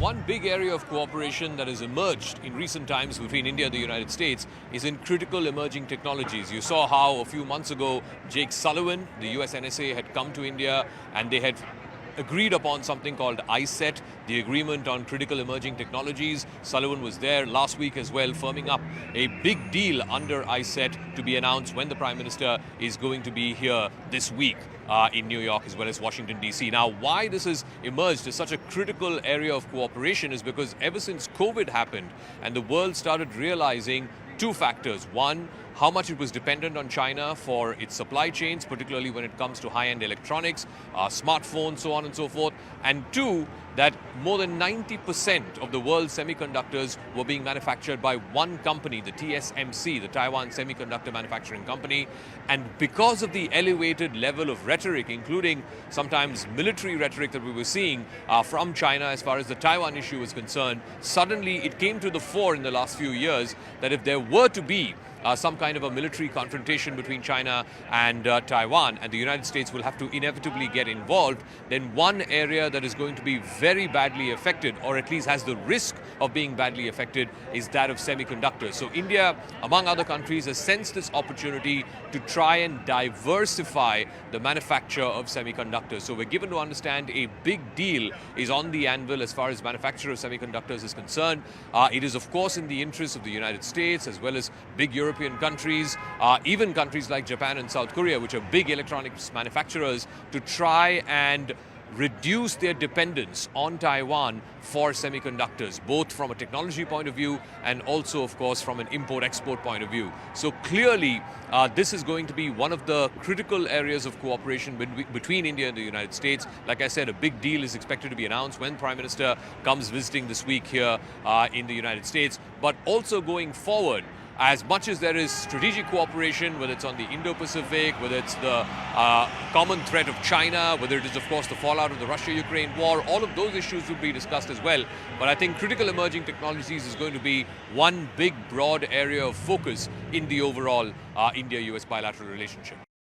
One big area of cooperation that has emerged in recent times between India and the United States is in critical emerging technologies. You saw how a few months ago Jake Sullivan, the US NSA, had come to India and they had agreed upon something called IESA, the Agreement on Critical Emerging Technologies. Sullivan was there last week as well, firming up a big deal under IESA to be announced when the Prime Minister is going to be here this week in New York as well as Washington, D.C. Now, why this has emerged as such a critical area of cooperation is because ever since COVID happened and the world started realizing two factors. One, how much it was dependent on China for its supply chains, particularly when it comes to high-end electronics, smartphones, so on and so forth. And two, that more than 90% of the world's semiconductors were being manufactured by one company, the TSMC, the Taiwan Semiconductor Manufacturing Company. And because of the elevated level of rhetoric, including sometimes military rhetoric that we were seeing from China as far as the Taiwan issue was concerned, suddenly it came to the fore in the last few years that if there were to be some kind of a military confrontation between China and Taiwan, and the United States will have to inevitably get involved, then one area that is going to be very badly affected, or at least has the risk of being badly affected, is that of semiconductors. So India, among other countries, has sensed this opportunity to try and diversify the manufacture of semiconductors. So we're given to understand a big deal is on the anvil as far as manufacture of semiconductors is concerned. It is, of course, in the interest of the United States as well as big European countries, even countries like Japan and South Korea, which are big electronics manufacturers, to try and reduce their dependence on Taiwan for semiconductors, both from a technology point of view and also, of course, from an import-export point of view. So clearly, this is going to be one of the critical areas of cooperation between India and the United States. Like I said, a big deal is expected to be announced when Prime Minister comes visiting this week here in the United States. But also going forward, as much as there is strategic cooperation, whether it's on the Indo-Pacific, whether it's the common threat of China, whether it is, of course, the fallout of the Russia-Ukraine war, all of those issues will be discussed as well. But I think critical emerging technologies is going to be one big, broad area of focus in the overall India-US bilateral relationship.